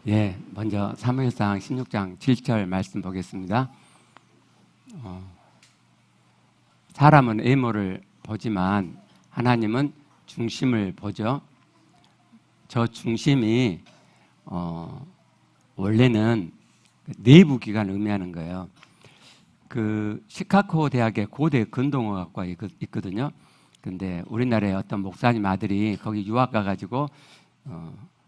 예, 먼저 사무엘상 16장 7절 말씀 보겠습니다. 사람은 외모를 보지만 하나님은 중심을 보죠. 저 중심이 원래는 내부 기관을 의미하는 거예요. 그 시카고 대학에 고대 근동어학과 있거든요. 근데 우리나라의 어떤 목사님 아들이 거기 유학 가가지고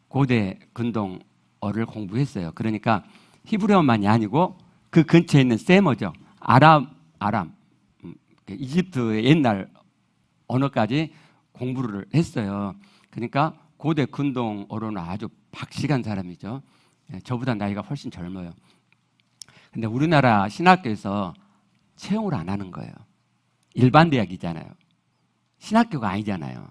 고대 근동어를 공부했어요. 그러니까 히브리어만이 아니고 그 근처에 있는 세머죠. 아람, 이집트의 옛날 언어까지 공부를 했어요. 그러니까 고대 근동어로는 아주 박식한 사람이죠. 저보다 나이가 훨씬 젊어요. 근데 우리나라 신학교에서 채용을 안 하는 거예요. 일반 대학이잖아요. 신학교가 아니잖아요.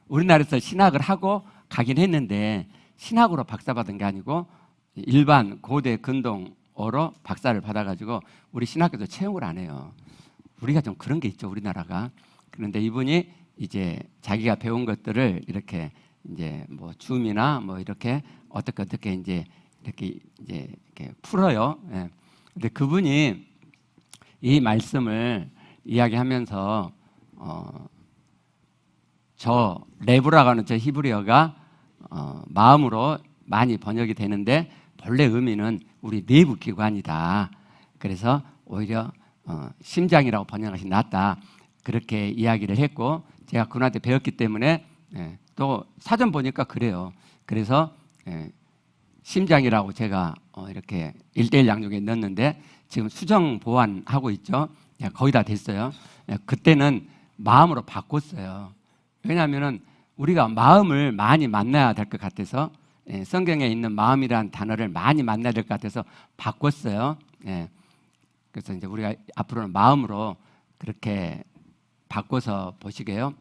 우리나라에서 신학을 하고 가긴 했는데 신학으로 박사 받은 게 아니고 일반 고대 근동어로 박사를 받아가지고 우리 신학교도 채용을 안 해요. 우리가 좀 그런 게 있죠, 우리나라가. 그런데 이분이 이제 자기가 배운 것들을 이렇게 이제 뭐 줌이나 뭐 이렇게 어떻게 이제 이렇게 풀어요. 예. 근데 그분이 이 말씀을 이야기하면서 저 레브라고 하는 저 히브리어가 마음으로 많이 번역이 되는데 본래 의미는 우리 내부 기관이다. 그래서 오히려 심장이라고 번역하시 낫다. 그렇게 이야기를 했고 제가 그분한테 배웠기 때문에 또 사전 보니까 그래요. 그래서 심장이라고 제가 이렇게 1:1 양육에 넣었는데 지금 수정 보완하고 있죠. 거의 다 됐어요. 그때는 마음으로 바꿨어요. 왜냐하면 우리가 마음을 많이 만나야 될 것 같아서 성경에 있는 마음이라는 단어를 많이 만나야 될 것 같아서 바꿨어요. 그래서 이제 우리가 앞으로는 마음으로 그렇게 바꿔서 보시게요.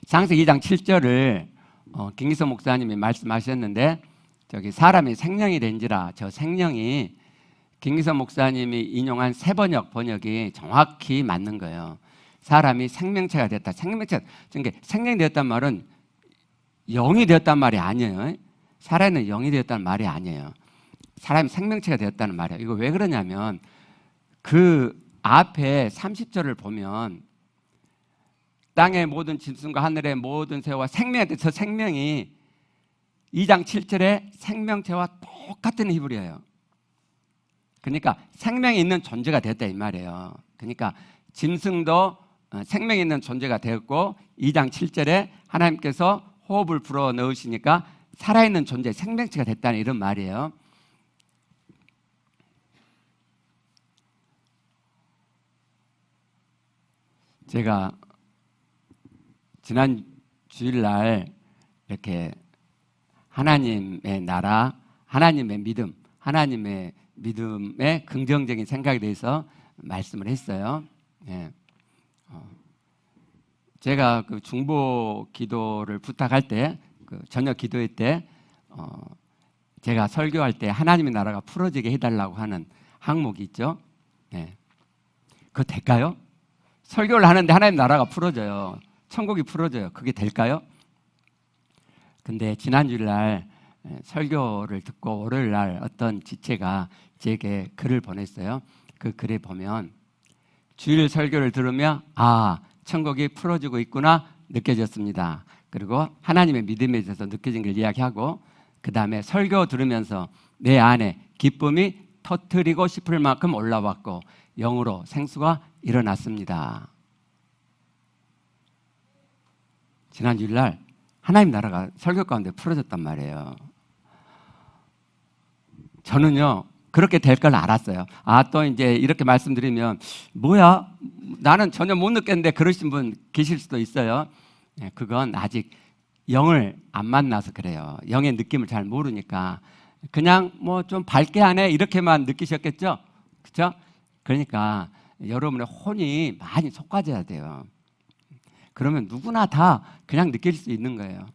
창세기 2장 7절을 김기성 목사님이 말씀하셨는데 저기 사람이 생명이 된지라 저 생명이 김기성 목사님이 인용한 세번역 번역이 정확히 맞는 거예요. 사람이 생명체가 됐다. 생명이 되었단 말은 영이 되었단 말이 아니에요. 살아있는 영이 되었다는 말이 아니에요. 사람이 생명체가 되었다는 말이에요. 이거 왜 그러냐면 그 앞에 30절을 보면 땅의 모든 짐승과 하늘의 모든 새와 생명에 저 생명이 2장 7절에 생명체와 똑같은 히브리어예요. 그러니까 생명이 있는 존재가 됐다 이 말이에요. 그러니까 짐승도 생명이 있는 존재가 되었고 2장 7절에 하나님께서 호흡을 불어 넣으시니까 살아있는 존재, 생명체가 됐다는 이런 말이에요. 제가 지난 주일날 이렇게 하나님의 나라, 하나님의 믿음, 하나님의 믿음의 긍정적인 생각에 대해서 말씀을 했어요. 제가 그 중보 기도를 부탁할 때, 그 저녁 기도회 때, 제가 설교할 때 하나님의 나라가 풀어지게 해달라고 하는 항목이 있죠. 그거 될까요? 설교를 하는데 하나님 나라가 풀어져요. 천국이 풀어져요. 그게 될까요? 근데 지난주일날 설교를 듣고 월요일날 어떤 지체가 제게 글을 보냈어요. 그 글에 보면 주일 설교를 들으며 천국이 풀어지고 있구나 느껴졌습니다. 그리고 하나님의 믿음에 대해서 느껴진 걸 이야기하고 그 다음에 설교 들으면서 내 안에 기쁨이 터뜨리고 싶을 만큼 올라왔고 영으로 생수가 일어났습니다. 지난주일날 하나님 나라가 설교 가운데 풀어졌단 말이에요. 저는요 그렇게 될 걸 알았어요. 또 이제 이렇게 말씀드리면 뭐야 나는 전혀 못 느꼈는데 그러신 분 계실 수도 있어요. 그건 아직 영을 안 만나서 그래요. 영의 느낌을 잘 모르니까 그냥 뭐 좀 밝게 하네 이렇게만 느끼셨겠죠. 그렇죠? 그러니까 여러분의 혼이 많이 솟아져야 돼요. 그러면 누구나 다 그냥 느낄 수 있는 거예요.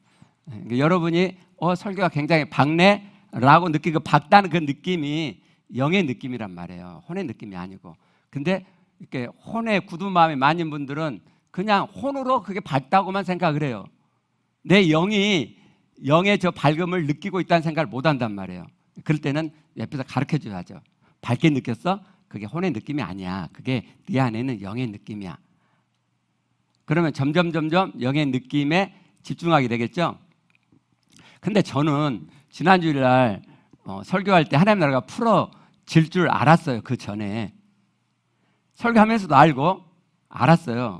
그러니까 여러분이 설교가 굉장히 밝네라고 느끼고 밝다는 그 느낌이 영의 느낌이란 말이에요. 혼의 느낌이 아니고. 근데 이렇게 혼의 굳은 마음이 많은 분들은 그냥 혼으로 그게 밝다고만 생각을 해요. 내 영이 영의 저 밝음을 느끼고 있다는 생각을 못 한단 말이에요. 그럴 때는 옆에서 가르쳐 줘야죠. 밝게 느꼈어? 그게 혼의 느낌이 아니야. 그게 네 안에 있는 영의 느낌이야. 그러면 점점 영의 느낌에 집중하게 되겠죠. 근데 저는 지난 주일날 설교할 때 하나님 나라가 풀어질 줄 알았어요. 그 전에 설교하면서도 알고 알았어요.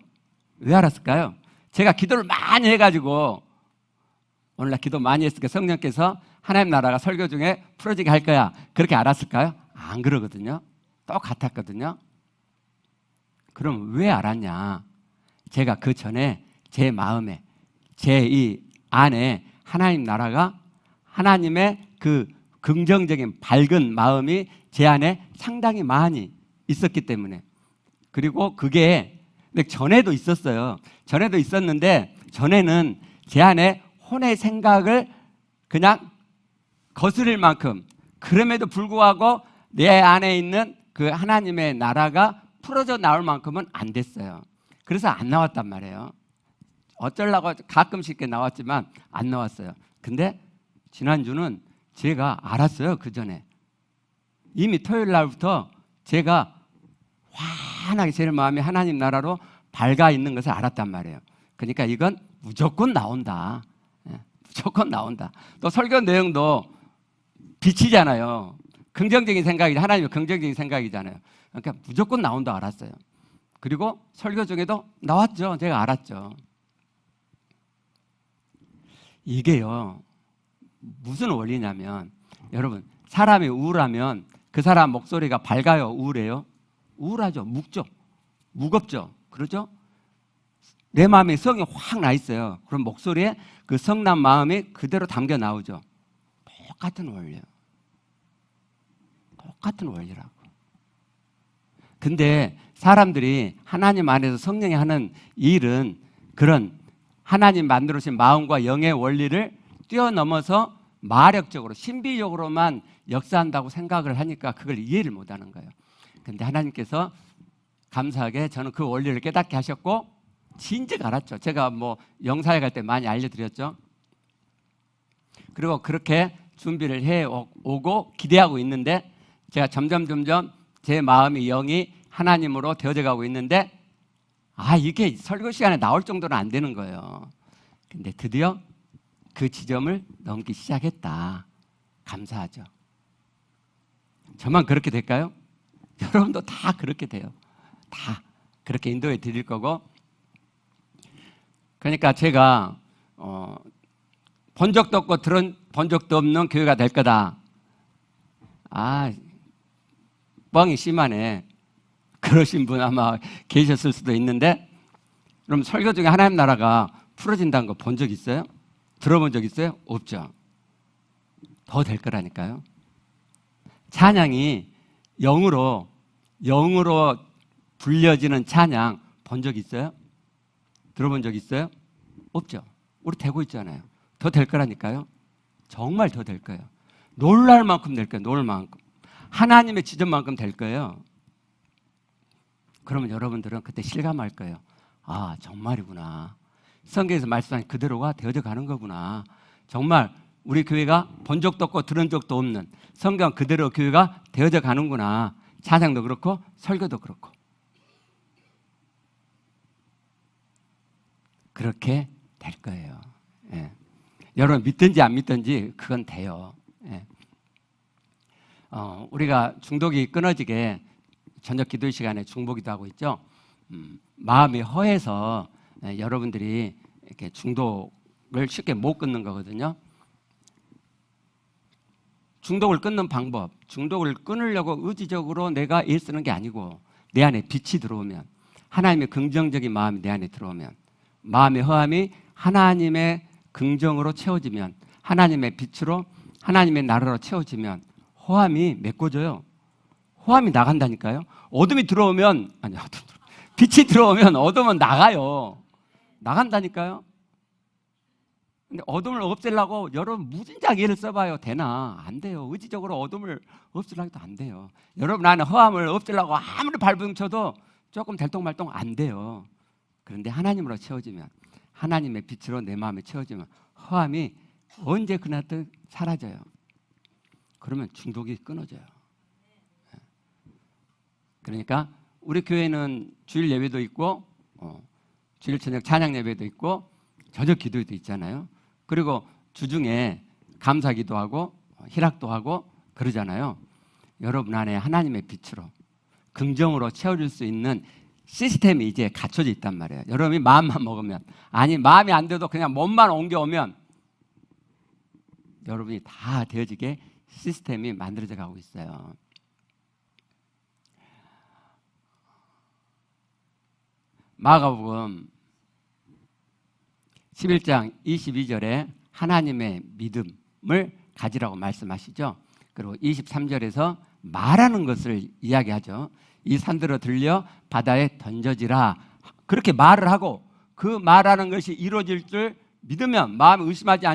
왜 알았을까요? 제가 기도를 많이 해가지고 오늘날 기도 많이 했으니까 성령께서 하나님 나라가 설교 중에 풀어지게 할 거야. 그렇게 알았을까요? 안 그러거든요. 똑같았거든요. 그럼 왜 알았냐? 제가 그 전에 제 마음에 제 이 안에 하나님 나라가 하나님의 그 긍정적인 밝은 마음이 제 안에 상당히 많이 있었기 때문에, 그리고 그게 근데 전에도 있었어요. 전에도 있었는데 전에는 제 안에 혼의 생각을 그냥 거스릴 만큼, 그럼에도 불구하고 내 안에 있는 그 하나님의 나라가 풀어져 나올 만큼은 안 됐어요. 그래서 안 나왔단 말이에요. 어쩌려고 가끔씩 이렇게 나왔지만 안 나왔어요. 근데 지난주는 제가 알았어요. 그 전에 이미 토요일 날부터 제가 환하게 제 마음이 하나님 나라로 밝아 있는 것을 알았단 말이에요. 그러니까 이건 무조건 나온다. 무조건 나온다. 또 설교 내용도 빛이잖아요. 긍정적인 생각이, 하나님의 긍정적인 생각이잖아요. 그러니까 무조건 나온다 알았어요. 그리고 설교 중에도 나왔죠. 제가 알았죠. 이게요, 무슨 원리냐면, 여러분, 사람이 우울하면 그 사람 목소리가 밝아요, 우울해요? 우울하죠. 묵죠. 무겁죠. 그러죠? 내 마음에 성이 확 나 있어요. 그럼 목소리에 그 성난 마음이 그대로 담겨 나오죠. 똑같은 원리예요. 똑같은 원리라고. 근데 사람들이 하나님 안에서 성령이 하는 일은 그런 하나님 만들어주신 마음과 영의 원리를 뛰어넘어서 마력적으로, 신비적으로만 역사한다고 생각을 하니까 그걸 이해를 못하는 거예요. 근데 하나님께서 감사하게 저는 그 원리를 깨닫게 하셨고 진즉 알았죠. 제가 뭐 영사회 갈 때 많이 알려드렸죠. 그리고 그렇게 준비를 해오고 기대하고 있는데 제가 점점 제 마음이 영이 하나님으로 되어져 가고 있는데 이게 설교 시간에 나올 정도는 안 되는 거예요. 근데 드디어 그 지점을 넘기 시작했다. 감사하죠. 저만 그렇게 될까요? 여러분도 다 그렇게 돼요. 다 그렇게 인도해 드릴 거고. 그러니까 제가 본 적도 없고 본 적도 없는 교회가 될 거다. 뻥이 심하네. 그러신 분 아마 계셨을 수도 있는데, 그럼 설교 중에 하나님 나라가 풀어진다는 거 본 적 있어요? 들어본 적 있어요? 없죠. 더 될 거라니까요. 찬양이 영으로 불려지는 찬양 본 적 있어요? 들어본 적 있어요? 없죠. 우리 되고 있잖아요. 더 될 거라니까요. 정말 더 될 거예요. 놀랄 만큼 될 거예요. 놀랄 만큼. 하나님의 지점만큼 될 거예요. 그러면 여러분들은 그때 실감할 거예요. 정말이구나. 성경에서 말씀하신 그대로가 되어져 가는 거구나. 정말 우리 교회가 본 적도 없고 들은 적도 없는 성경 그대로 교회가 되어져 가는구나. 찬양도 그렇고 설교도 그렇고. 그렇게 될 거예요. 예. 여러분 믿든지 안 믿든지 그건 돼요. 예. 우리가 중독이 끊어지게 저녁 기도 시간에 중보기도 하고 있죠. 마음이 허해서 여러분들이 이렇게 중독을 쉽게 못 끊는 거거든요. 중독을 끊는 방법, 중독을 끊으려고 의지적으로 내가 애쓰는 게 아니고 내 안에 빛이 들어오면, 하나님의 긍정적인 마음이 내 안에 들어오면, 마음의 허함이 하나님의 긍정으로 채워지면, 하나님의 빛으로 하나님의 나라로 채워지면 허함이 메꿔져요. 허함이 나간다니까요. 어둠이 들어오면 빛이 들어오면 어둠은 나가요. 나간다니까요. 근데 어둠을 없애려고 여러분 무진장 애를 써봐요. 되나? 안 돼요. 의지적으로 어둠을 없애려고 해도 안 돼요. 여러분 안에 허함을 없애려고 아무리 발버둥 쳐도 조금 들통말통 안 돼요. 그런데 하나님으로 채워지면, 하나님의 빛으로 내 마음에 채워지면 허함이 언제 그날도 사라져요. 그러면 중독이 끊어져요. 그러니까 우리 교회는 주일 예배도 있고 주일 저녁 찬양 예배도 있고 저녁 기도도 있잖아요. 그리고 주중에 감사기도 하고 희락도 하고 그러잖아요. 여러분 안에 하나님의 빛으로 긍정으로 채워줄 수 있는 시스템이 이제 갖춰져 있단 말이에요. 여러분이 마음만 먹으면, 아니 마음이 안 돼도 그냥 몸만 옮겨오면 여러분이 다 되어지게 시스템이 만들어져 가고 있어요. 마가복음 11장 22절에 하나님의 믿음을 가지라고 말씀하시죠. 그리고 23절에서 말하는 것을 이야기하죠. 이 산들어 들려 바다에 던져지라. 그렇게 말을 하고 그 말하는 것이 이루어질 줄 믿으면, 마음에 의심하지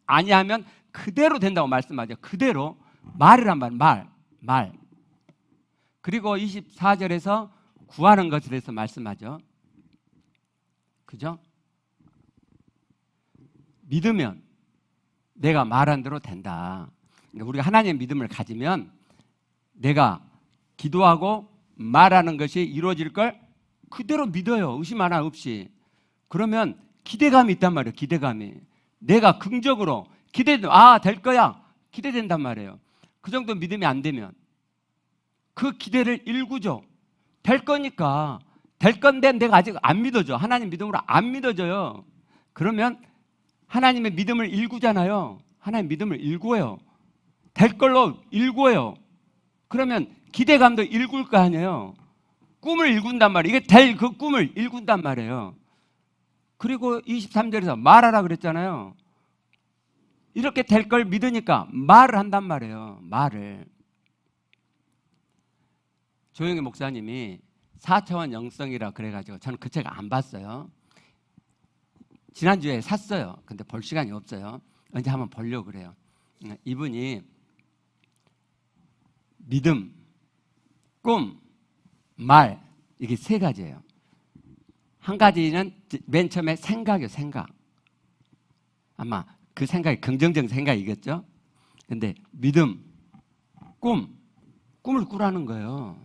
아니하면 그대로 된다고 말씀하죠. 그대로 말이란 말. 그리고 24절에서 구하는 것에 대해서 말씀하죠. 그죠? 믿으면 내가 말한 대로 된다. 그러니까 우리가 하나님의 믿음을 가지면 내가 기도하고 말하는 것이 이루어질 걸 그대로 믿어요. 의심 하나 없이. 그러면 기대감이 있단 말이에요. 기대감이. 내가 긍정으로 될 거야. 기대된단 말이에요. 그 정도 믿음이 안 되면 그 기대를 일구죠. 될 거니까. 될 건데 내가 아직 안 믿어져. 하나님 믿음으로 안 믿어져요. 그러면 하나님의 믿음을 일구잖아요. 하나님 믿음을 일구어요. 될 걸로 일구어요. 그러면 기대감도 일굴 거 아니에요. 꿈을 일군단 말이에요. 이게 될 그 꿈을 일군단 말이에요. 그리고 23절에서 말하라 그랬잖아요. 이렇게 될 걸 믿으니까 말을 한단 말이에요. 말을. 조영희 목사님이 4차원 영성이라 그래가지고 저는 그 책 안 봤어요. 지난주에 샀어요. 근데 볼 시간이 없어요. 언제 한번 보려고 그래요. 이분이 믿음, 꿈, 말, 이게 세 가지예요. 한 가지는 맨 처음에 생각이에요. 생각. 아마 그 생각이 긍정적인 생각이겠죠. 근데 믿음, 꿈을 꾸라는 거예요.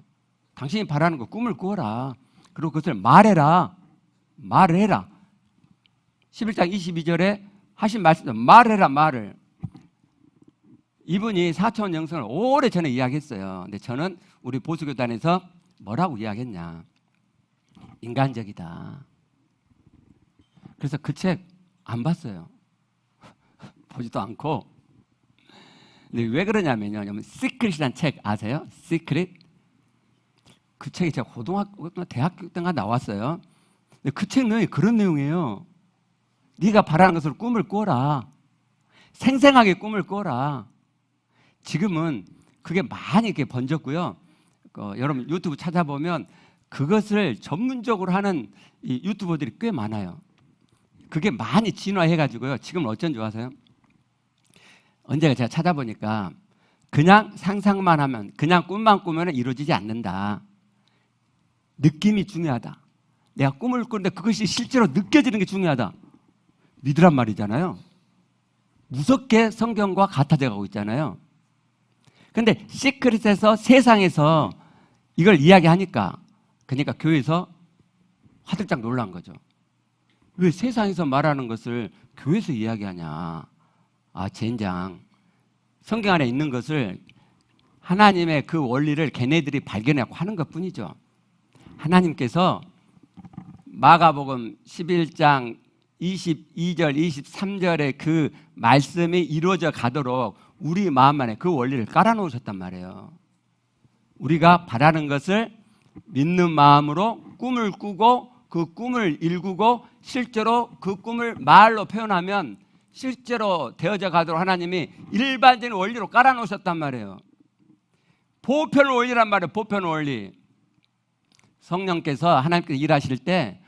당신이 바라는 거 꿈을 꾸어라. 그리고 그것을 말해라. 말을 해라. 11장 22절에 하신 말씀, 말해라. 말을. 이분이 4차원 영성을 오래전에 이야기했어요. 근데 저는 우리 보수교단에서 뭐라고 이야기했냐. 인간적이다. 그래서 그 책 안 봤어요. 보지도 않고. 근데 왜 그러냐면요. 시크릿이라는 책 아세요? 시크릿? 그 책이 제가 고등학교, 대학교 때가 나왔어요. 근데 그 책 내용이 그런 내용이에요. 네가 바라는 것으로 꿈을 꾸어라. 생생하게 꿈을 꾸어라. 지금은 그게 많이 이렇게 번졌고요. 여러분 유튜브 찾아보면 그것을 전문적으로 하는 이 유튜버들이 꽤 많아요. 그게 많이 진화해가지고요. 지금은 어쩐지 아세요? 언제가 제가 찾아보니까 그냥 상상만 하면, 그냥 꿈만 꾸면 이루어지지 않는다. 느낌이 중요하다. 내가 꿈을 꾸는데 그것이 실제로 느껴지는 게 중요하다. 믿으란 말이잖아요. 무섭게 성경과 같아져 가고 있잖아요. 근데 시크릿에서 세상에서 이걸 이야기하니까, 그러니까 교회에서 화들짝 놀란 거죠. 왜 세상에서 말하는 것을 교회에서 이야기하냐. 젠장. 성경 안에 있는 것을, 하나님의 그 원리를 걔네들이 발견하고 하는 것 뿐이죠. 하나님께서 마가복음 11장 22절, 23절의 그 말씀이 이루어져 가도록 우리 마음 안에 그 원리를 깔아놓으셨단 말이에요. 우리가 바라는 것을 믿는 마음으로 꿈을 꾸고 그 꿈을 일구고 실제로 그 꿈을 말로 표현하면 실제로 되어져 가도록 하나님이 일반적인 원리로 깔아놓으셨단 말이에요. 보편 원리란 말이에요. 보편 원리. 성령께서 하나님께서 일하실 때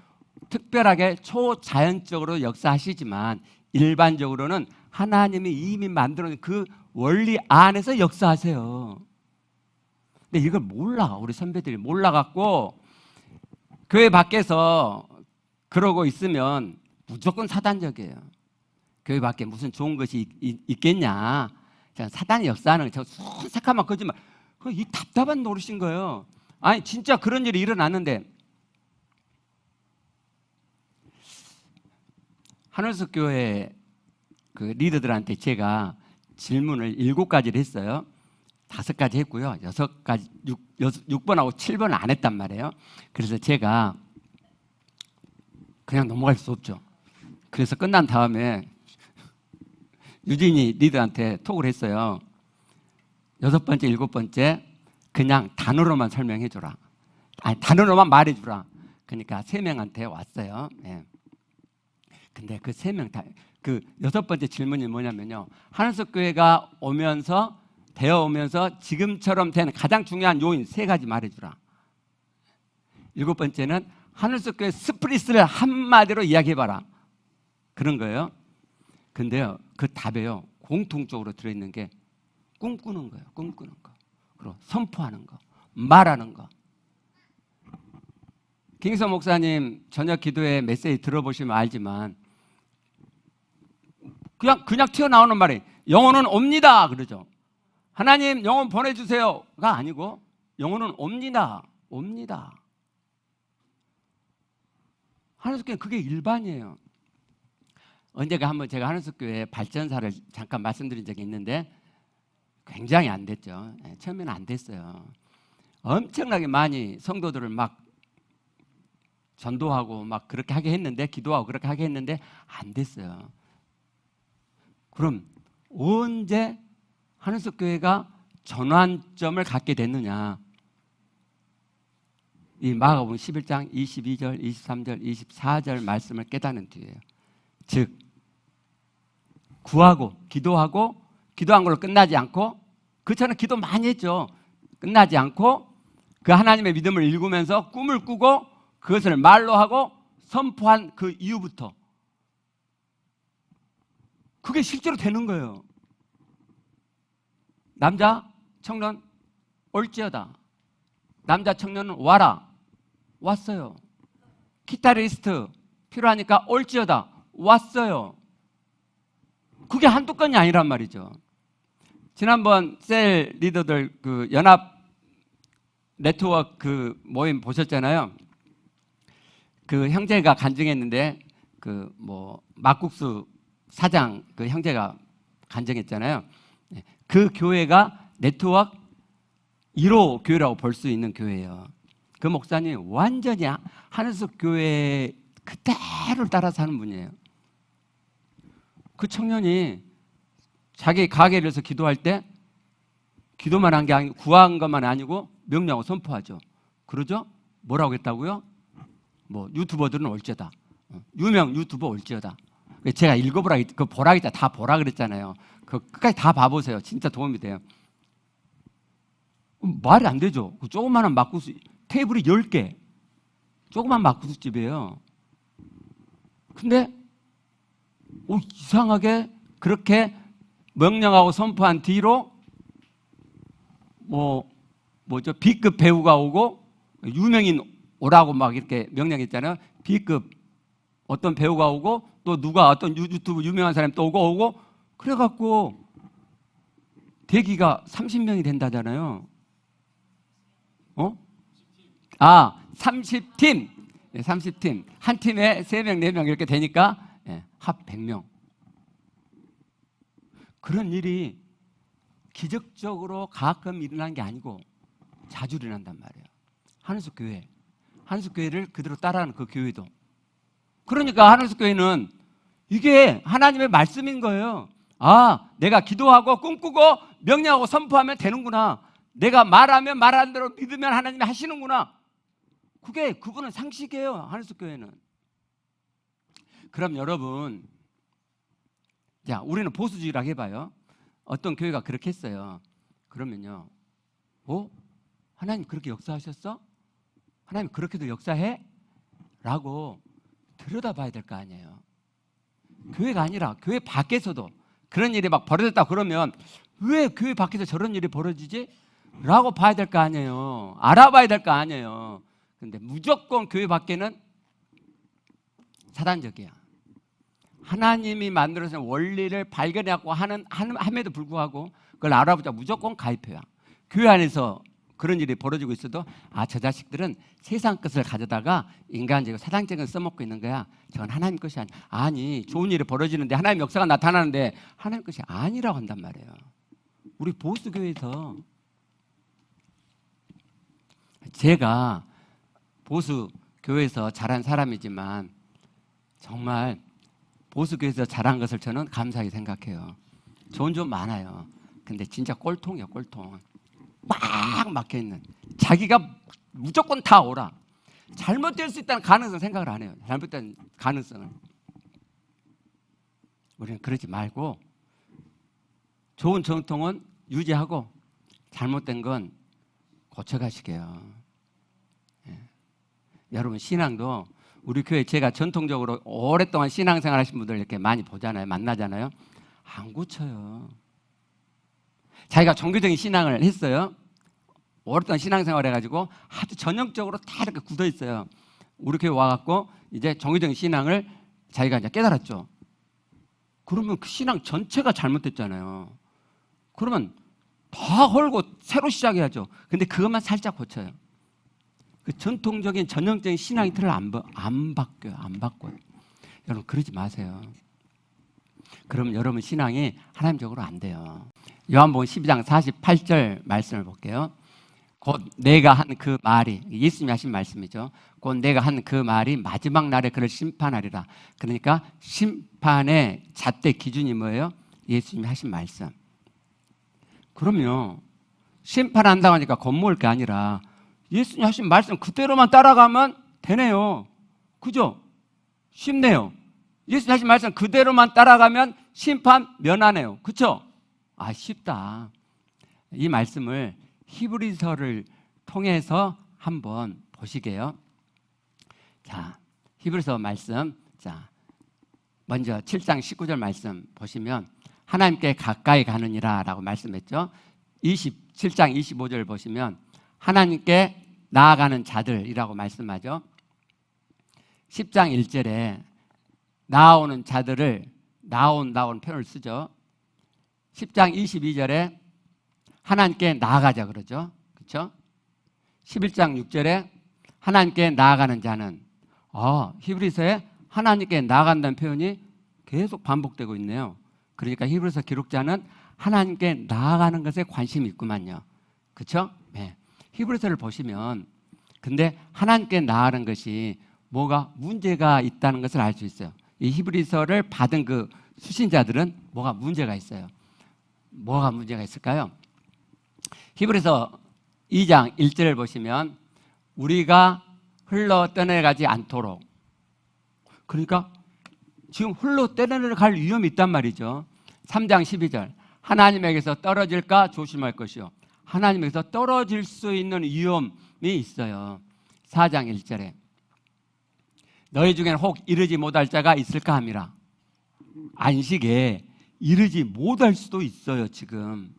특별하게 초자연적으로 역사하시지만 일반적으로는 하나님이 이미 만들어놓은 그 원리 안에서 역사하세요. 근데 이걸 몰라. 우리 선배들이 몰라갖고 교회 밖에서 그러고 있으면 무조건 사단적이에요. 교회 밖에 무슨 좋은 것이 있겠냐. 사단의 역사는 저 새까만 거짓말. 이 답답한 노릇인 거예요. 아니 진짜 그런 일이 일어났는데 하늘석 교회 그 리더들한테 제가 질문을 7가지를 했어요. 5가지 했고요. 6가지, 6번하고 7번을 안 했단 말이에요. 그래서 제가 그냥 넘어갈 수 없죠. 그래서 끝난 다음에 유진이 리더한테 톡을 했어요. 6번째, 7번째 그냥 단어로만 설명해 주라. 아니 단어로만 말해 주라. 그러니까 3명한테 왔어요. 네. 근데 그 3명 다 그 6번째 질문이 뭐냐면요. 하늘석 교회가 오면서 되어 오면서 지금처럼 된 가장 중요한 요인 3가지 말해 주라. 7번째는 하늘석 교회 스프리스를 한마디로 이야기해 봐라. 그런 거예요. 근데요. 그 답에요. 공통적으로 들어 있는 게 꿈꾸는 거예요. 꿈꾸는 거. 그리고 선포하는 거. 말하는 거. 김기성 목사님 저녁 기도회 메시지 들어보시면 알지만 그냥 튀어나오는 말이 영혼은 옵니다 그러죠. 하나님 영혼 보내주세요가 아니고 영혼은 옵니다. 옵니다. 하늘석교회 그게 일반이에요. 언제가 한번 제가 하늘석교회 발전사를 잠깐 말씀드린 적이 있는데 굉장히 안 됐죠. 처음에는 안 됐어요. 엄청나게 많이 성도들을 막 전도하고 막 그렇게 하게 했는데 기도하고 그렇게 하게 했는데 안 됐어요. 그럼 언제 하늘석 교회가 전환점을 갖게 됐느냐? 이 마가복음 11장 22절, 23절, 24절 말씀을 깨닫는 뒤에요. 즉 구하고 기도하고 기도한 걸로 끝나지 않고 그처럼 기도 많이 했죠. 끝나지 않고 그 하나님의 믿음을 읽으면서 꿈을 꾸고 그것을 말로 하고 선포한 그 이후부터 그게 실제로 되는 거예요. 남자 청년 올지어다. 남자 청년은 와라. 왔어요. 기타리스트 필요하니까 올지어다. 왔어요. 그게 한두 건이 아니란 말이죠. 지난번 셀 리더들 그 연합 네트워크 그 모임 보셨잖아요. 그 형제가 간증했는데 그 뭐 막국수 사장 그 형제가 간증했잖아요. 그 교회가 네트워크 1호 교회라고 볼 수 있는 교회예요. 그 목사님 완전히 하늘석 교회 그대로 따라서 하는 분이에요. 그 청년이 자기 가게에서 기도할 때 기도만 한 게 아니고 구한 것만 아니고 명령하고 선포하죠. 그러죠? 뭐라고 했다고요? 뭐 유튜버들은 올지어다. 유명 유튜버 올지어다. 제가 읽어보라, 그 보라 했다 다 보라 그랬잖아요. 그 끝까지 다 봐보세요. 진짜 도움이 돼요. 말이 안 되죠. 그 조그마한 막국수 테이블이 10개. 조그만 막국수집이에요. 근데 이상하게 그렇게 명령하고 선포한 뒤로 뭐죠? B급 배우가 오고 유명인 오라고 막 이렇게 명령했잖아요. B급 어떤 배우가 오고 또 누가 어떤 유튜브 유명한 사람이 또 오고 그래갖고 대기가 30명이 된다잖아요. 30팀. 30팀. 한 팀에 3명, 4명 이렇게 되니까 합 100명. 그런 일이 기적적으로 가끔 일어난 게 아니고 자주 일어난단 말이에요. 하늘석 교회. 하늘석 교회를 그대로 따라하는 그 교회도. 그러니까 하늘석 교회는 이게 하나님의 말씀인 거예요. 내가 기도하고 꿈꾸고 명령하고 선포하면 되는구나. 내가 말하면 말하는 대로 믿으면 하나님이 하시는구나. 그게 그분은 상식이에요. 하늘석 교회는. 그럼 여러분, 자, 우리는 보수주의라고 해봐요. 어떤 교회가 그렇게 했어요. 그러면요, 하나님 그렇게 역사하셨어? 하나님 그렇게도 역사해? 라고 들여다봐야 될 거 아니에요. 교회가 아니라 교회 밖에서도 그런 일이 막 벌어졌다 그러면 왜 교회 밖에서 저런 일이 벌어지지? 라고 봐야 될 거 아니에요. 알아봐야 될 거 아니에요. 근데 무조건 교회 밖에는 사단적이야. 하나님이 만들어서 원리를 발견해갖고 함에도 불구하고 그걸 알아보자 무조건 가입해요. 교회 안에서 그런 일이 벌어지고 있어도 저 자식들은 세상 것을 가져다가 인간적이고 사상적인 걸 써먹고 있는 거야. 저건 하나님 것이 아니. 아니, 좋은 일이 벌어지는데 하나님 역사가 나타나는데 하나님 것이 아니라고 한단 말이에요. 우리 보수교회에서 제가 보수교회에서 자란 사람이지만 정말 보수교회에서 자란 것을 저는 감사하게 생각해요. 좋은 점 많아요. 근데 진짜 꼴통이에요, 꼴통. 막 막혀있는. 자기가 무조건 다 오라. 잘못될 수 있다는 가능성 생각을 안 해요. 잘못된 가능성을. 우리는 그러지 말고 좋은 전통은 유지하고 잘못된 건 고쳐가시게요. 여러분, 신앙도 우리 교회 제가 전통적으로 오랫동안 신앙생활 하신 분들 이렇게 많이 보잖아요. 만나잖아요. 안 고쳐요. 자기가 종교적인 신앙을 했어요. 오랫동안 신앙생활 해가지고 아주 전형적으로 다 이렇게 굳어 있어요. 우리 교회 와갖고 이제 종교적인 신앙을 자기가 이제 깨달았죠. 그러면 그 신앙 전체가 잘못됐잖아요. 그러면 다 헐고 새로 시작해야죠. 근데 그것만 살짝 고쳐요. 그 전통적인 전형적인 신앙의 틀을 안 바뀌어요. 안 바꿔요. 여러분, 그러지 마세요. 그러면 여러분 신앙이 하나님적으로 안 돼요. 요한복음 12장 48절 말씀을 볼게요. 곧 내가 한 그 말이, 예수님이 하신 말씀이죠. 곧 내가 한 그 말이 마지막 날에 그를 심판하리라. 그러니까 심판의 잣대 기준이 뭐예요? 예수님이 하신 말씀. 그럼요, 심판한다고 하니까 겁먹을 게 아니라 예수님이 하신 말씀 그대로만 따라가면 되네요. 그죠? 쉽네요. 예수님 하신 말씀 그대로만 따라가면 심판 면하네요. 그렇죠? 쉽다. 이 말씀을 히브리서를 통해서 한번 보시게요. 자, 히브리서 말씀. 자, 먼저 7장 19절 말씀 보시면 하나님께 가까이 가느니라 라고 말씀했죠. 27장 25절 보시면 하나님께 나아가는 자들이라고 말씀하죠. 10장 1절에 나아오는 자들을 나온 표현을 쓰죠. 10장 22절에 하나님께 나아가자 그러죠. 그렇죠? 11장 6절에 하나님께 나아가는 자는 히브리서에 하나님께 나아간다는 표현이 계속 반복되고 있네요. 그러니까 히브리서 기록자는 하나님께 나아가는 것에 관심이 있구만요. 그렇죠? 네. 히브리서를 보시면 근데 하나님께 나아가는 것이 뭐가 문제가 있다는 것을 알 수 있어요. 이 히브리서를 받은 그 수신자들은 뭐가 문제가 있어요. 뭐가 문제가 있을까요? 히브리서 2장 1절을 보시면 우리가 흘러 떠내가지 않도록, 그러니까 지금 흘러 떠내갈 위험이 있단 말이죠. 3장 12절 하나님에게서 떨어질까 조심할 것이요, 하나님에게서 떨어질 수 있는 위험이 있어요. 4장 1절에 너희 중에는 혹 이르지 못할 자가 있을까 함이라. 안식에 이르지 못할 수도 있어요. 지금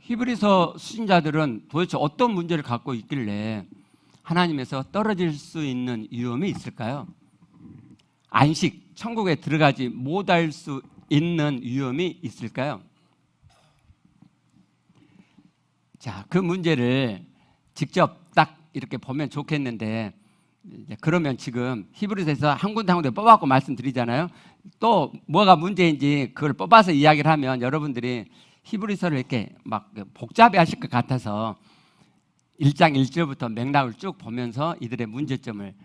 히브리서 수신자들은 도대체 어떤 문제를 갖고 있길래 하나님에서 떨어질 수 있는 위험이 있을까요? 안식, 천국에 들어가지 못할 수 있는 위험이 있을까요? 자, 그 문제를 직접 딱 이렇게 보면 좋겠는데, 그러면 지금 히브리서에서 한 군데 한 군데 뽑아갖고 말씀드리잖아요. 또 뭐가 문제인지 그걸 뽑아서 이야기를 하면 여러분들이 히브리서를 이렇게 막 복잡해 하실 것 같아서 1장 1절부터 맥락을 쭉 보면서 이들의 문제점을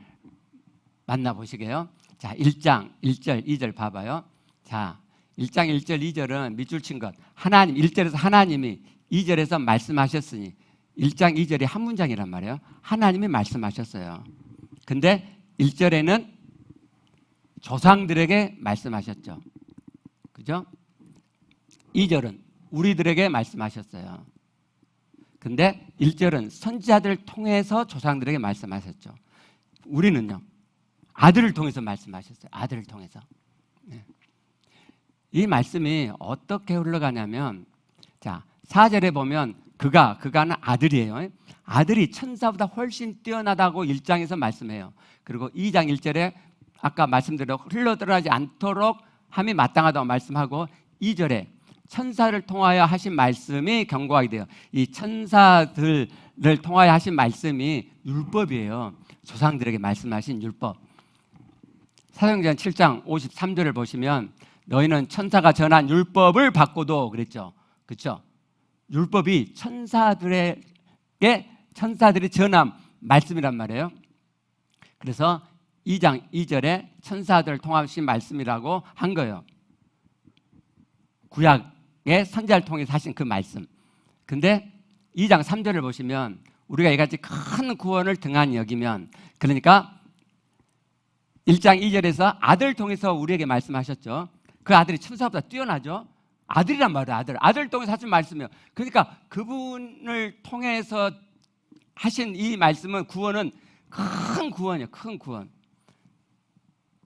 만나보시게요. 자, 1장 1절 2절 봐봐요. 자, 1장 1절 2절은 밑줄 친 것, 하나님, 1절에서 하나님이, 2절에서 말씀하셨으니, 1장 2절이 한 문장이란 말이에요. 하나님이 말씀하셨어요. 근데 1절에는 조상들에게 말씀하셨죠. 그죠? 2절은 우리들에게 말씀하셨어요. 근데 1절은 선지자들을 통해서 조상들에게 말씀하셨죠. 우리는요, 아들을 통해서 말씀하셨어요. 아들을 통해서. 네. 이 말씀이 어떻게 흘러가냐면, 자, 4절에 보면 그가는 아들이에요. 아들이 천사보다 훨씬 뛰어나다고 1장에서 말씀해요. 그리고 2장 1절에 아까 말씀드린 흘러들어가지 않도록 함이 마땅하다고 말씀하고 2절에 천사를 통하여 하신 말씀이 경고하게 돼요. 이 천사들을 통하여 하신 말씀이 율법이에요. 조상들에게 말씀하신 율법. 사도행전 7장 53절을 보시면 너희는 천사가 전한 율법을 받고도 그랬죠. 그렇죠? 율법이 천사들이 전한 말씀이란 말이에요. 그래서 2장 2절에 천사들을 통하신 말씀이라고 한 거예요. 구약의 선지자를 통해서 하신 그 말씀. 근데 2장 3절을 보시면 우리가 이같이 큰 구원을 등한히 여기면, 그러니까 1장 2절에서 아들 통해서 우리에게 말씀하셨죠. 그 아들이 천사보다 뛰어나죠. 아들이란 말이에요. 아들 통해서 하신 말씀이에요. 그러니까 그분을 통해서 하신 이 말씀은 구원은 큰 구원이에요. 큰 구원.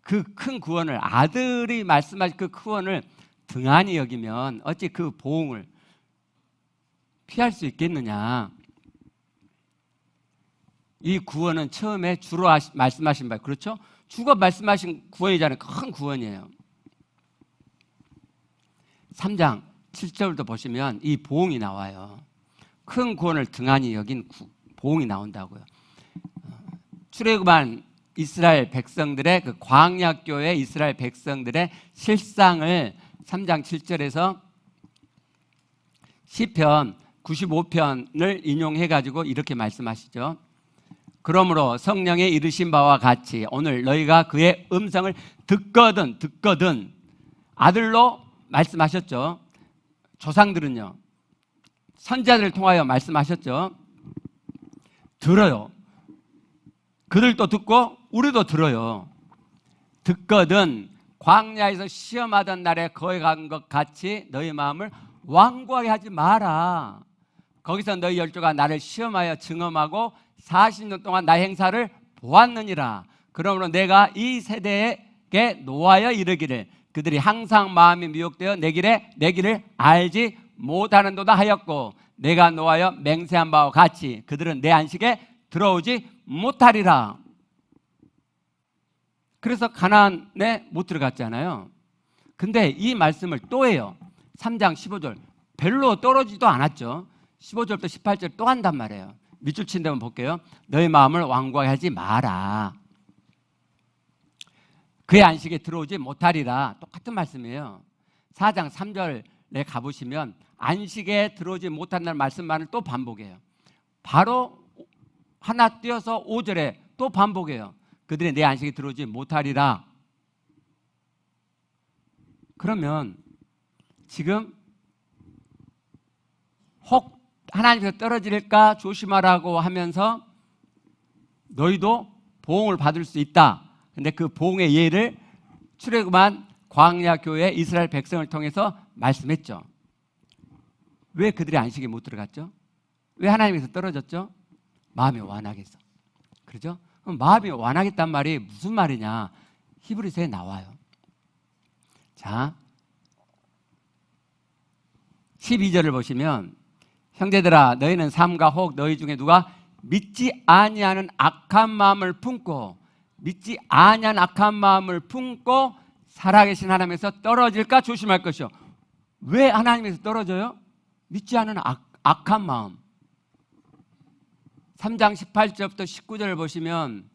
그 큰 구원을, 아들이 말씀하신 그 구원을 등한히 여기면 어찌 그 보응을 피할 수 있겠느냐. 이 구원은 처음에 주로 말씀하신 바, 그렇죠? 주가 말씀하신 구원이잖아요. 큰 구원이에요. 3장 7절도 보시면 이 보응이 나와요. 큰 구원을 등한히 여긴 보응이 나온다고요. 출애굽한 이스라엘 백성들의 그 광야교회 이스라엘 백성들의 실상을 3장 7절에서 시편 95편을 인용해가지고 이렇게 말씀하시죠. 그러므로 성령의 이르신 바와 같이 오늘 너희가 그의 음성을 듣거든 아들로 말씀하셨죠. 조상들은요, 선지자들을 통하여 말씀하셨죠. 들어요. 그들도 듣고 우리도 들어요. 듣거든 광야에서 시험하던 날에 거기 간 것 같이 너희 마음을 완고하게 하지 마라. 거기서 너희 열조가 나를 시험하여 증험하고 40년 동안 나의 행사를 보았느니라. 그러므로 내가 이 세대에게 노하여 이르기를 그들이 항상 마음이 미혹되어 내 길을 알지 못하는도다 하였고, 내가 노하여 맹세한 바와 같이 그들은 내 안식에 들어오지 못하리라. 그래서 가나안에 못 들어갔잖아요. 근데 이 말씀을 또 해요. 3장 15절 별로 떨어지도 않았죠. 15절부터 18절 또 한단 말이에요. 밑줄 친 데만 볼게요. 너희 마음을 완고하게 하지 마라. 그의 안식에 들어오지 못하리라. 똑같은 말씀이에요. 4장 3절에 가보시면 안식에 들어오지 못한다는 말씀만을 또 반복해요. 바로 하나 띄어서 5절에 또 반복해요. 그들이 내 안식에 들어오지 못하리라. 그러면 지금 혹 하나님께서 떨어질까 조심하라고 하면서 너희도 보응을 받을 수 있다. 근데 그 보응의 예를 출애굽한 광야 교회 이스라엘 백성을 통해서 말씀했죠. 왜 그들이 안식에 못 들어갔죠? 왜 하나님께서 떨어졌죠? 마음이 완하겠어. 그렇죠? 그럼 마음이 완하겠단 말이 무슨 말이냐? 히브리서에 나와요. 자, 12절을 보시면 형제들아 너희는 삼가 혹 너희 중에 누가 믿지 아니하는 악한 마음을 품고 살아계신 하나님에서 떨어질까 조심할 것이요. 왜 하나님에서 떨어져요? 믿지 않은 악한 마음. 3장 18절부터 19절을 보시면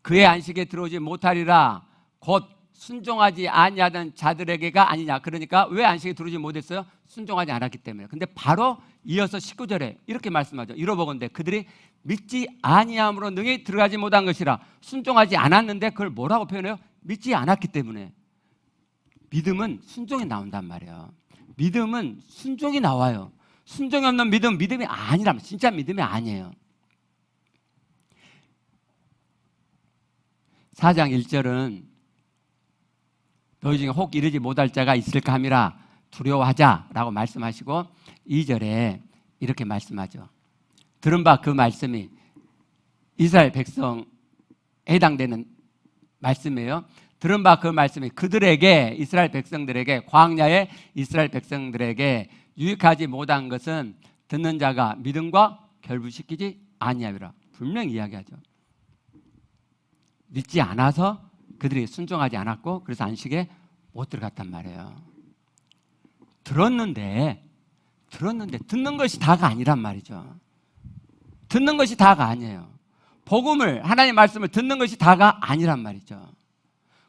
그의 안식에 들어오지 못하리라 곧 순종하지 아니하던 자들에게가 아니냐. 그러니까 왜 안식에 들어오지 못했어요? 순종하지 않았기 때문에. 근데 바로 이어서 19절에 이렇게 말씀하죠. 이러보건대 그들이 믿지 아니함으로 능히 들어가지 못한 것이라. 순종하지 않았는데 그걸 뭐라고 표현해요? 믿지 않았기 때문에. 믿음은 순종이 나온단 말이에요. 믿음은 순종이 나와요. 순종이 없는 믿음은 믿음이 아니라면 진짜 믿음이 아니에요. 4장 1절은 너희 중에 혹 이르지 못할 자가 있을까 함이라 두려워하자라고 말씀하시고 2절에 이렇게 말씀하죠. 들은 바 그 말씀이 이스라엘 백성에 해당되는 말씀이에요. 들은 바 그 말씀이 그들에게 이스라엘 백성들에게 광야의 이스라엘 백성들에게 유익하지 못한 것은 듣는 자가 믿음과 결부시키지 아니하리라. 분명히 이야기하죠. 믿지 않아서 그들이 순종하지 않았고 그래서 안식에 못 들어갔단 말이에요. 들었는데 듣는 것이 다가 아니란 말이죠. 듣는 것이 다가 아니에요. 복음을, 하나님 말씀을 듣는 것이 다가 아니란 말이죠.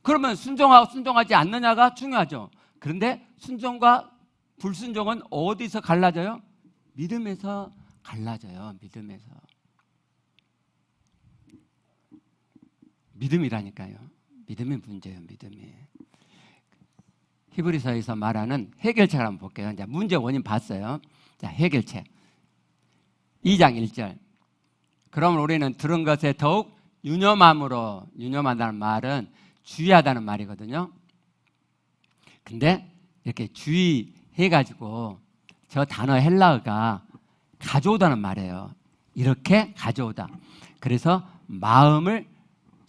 그러면 순종하고 순종하지 않느냐가 중요하죠. 그런데 순종과 불순종은 어디서 갈라져요? 믿음에서 갈라져요. 믿음에서. 믿음이라니까요. 믿음이 문제예요. 믿음이. 히브리서에서 말하는 해결책을 한번 볼게요. 이제 문제 원인 봤어요. 자, 해결책. 2장 1절. 그럼 우리는 들은 것에 더욱 유념함으로, 유념한다는 말은 주의하다는 말이거든요. 근데 이렇게 주의해가지고 저 단어 헬라어가 가져오다는 말이에요. 이렇게 가져오다. 그래서 마음을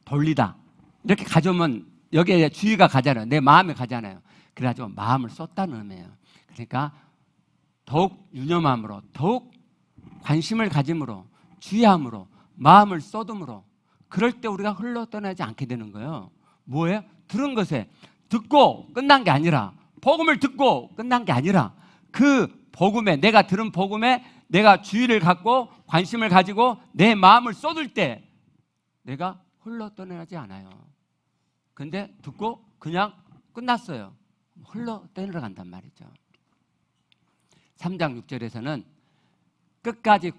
돌리다. 이렇게 가져오면 여기에 주의가 가잖아요. 내 마음이 가잖아요. 그래가지고 마음을 쏟다는 의미예요. 그러니까 더욱 유념함으로, 더욱 관심을 가짐으로, 주의함으로, 마음을 쏟음으로, 그럴 때 우리가 흘러 떠나지 않게 되는 거예요. 뭐예요? 들은 것에 듣고 끝난 게 아니라, 복음을 듣고 끝난 게 아니라 그 복음에, 내가 들은 복음에 내가 주의를 갖고 관심을 가지고 내 마음을 쏟을 때 내가 흘러 떠나지 않아요. 근데 듣고 그냥 끝났어요. 흘러 떠내려간단 말이죠. 3장 6절에서는 끝까지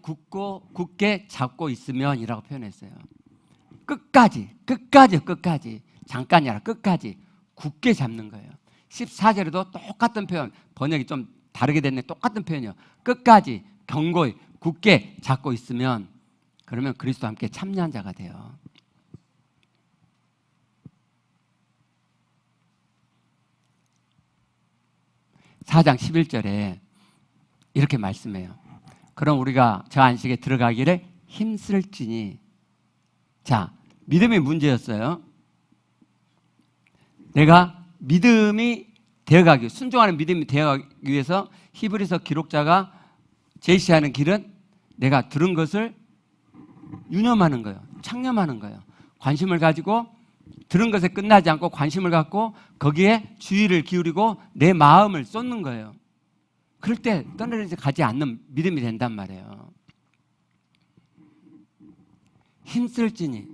굳게 잡고 있으면 이라고 표현했어요. 끝까지. 잠깐이 아니라 끝까지 굳게 잡는 거예요. 14절에도 똑같은 표현, 번역이 좀 다르게 됐네. 똑같은 표현이요. 끝까지 견고히 굳게 잡고 있으면 그러면 그리스도와 함께 참여한 자가 돼요. (4장 11절에) 이렇게 말씀해요. 그럼 우리가 저 안식에 들어가기를 힘쓸지니. 자, 믿음이 문제였어요. 내가 믿음이 되어가기, 순종하는 믿음이 되어가기 위해서 히브리서 기록자가 제시하는 길은 내가 들은 것을 유념하는 거예요. 창념하는 거예요. 관심을 가지고 들은 것에 끝나지 않고 관심을 갖고 거기에 주의를 기울이고 내 마음을 쏟는 거예요. 그럴 때 떠나지 가지 않는 믿음이 된단 말이에요. 힘쓸지니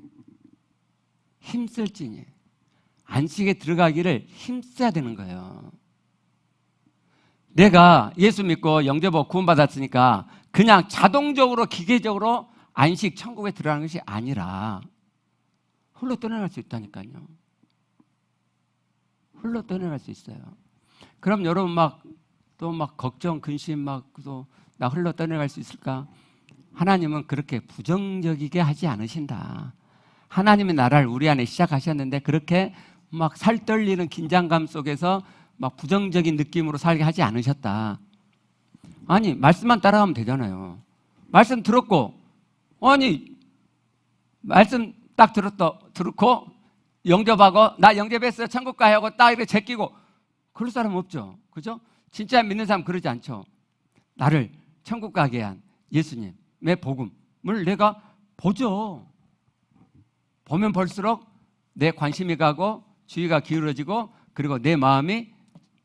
안식에 들어가기를 힘써야 되는 거예요. 내가 예수 믿고 영접하고 구원받았으니까 그냥 자동적으로 기계적으로 안식 천국에 들어가는 것이 아니라 홀로 떠나갈 수 있다니까요. 홀로 떠나갈 수 있어요. 그럼 여러분 또 걱정, 근심 또 나 홀로 떠나갈 수 있을까? 하나님은 그렇게 부정적이게 하지 않으신다. 하나님의 나라를 우리 안에 시작하셨는데 그렇게 살 떨리는 긴장감 속에서 부정적인 느낌으로 살게 하지 않으셨다. 아니, 말씀만 따라가면 되잖아요. 말씀 들었고, 말씀 딱 들었고, 영접하고, 나 영접했어요. 천국 가야 하고 딱 이렇게 제끼고, 그럴 사람 없죠. 그죠? 진짜 믿는 사람 그러지 않죠. 나를 천국 가게 한 예수님의 복음을 내가 보죠. 보면 볼수록 내 관심이 가고 주의가 기울어지고 그리고 내 마음이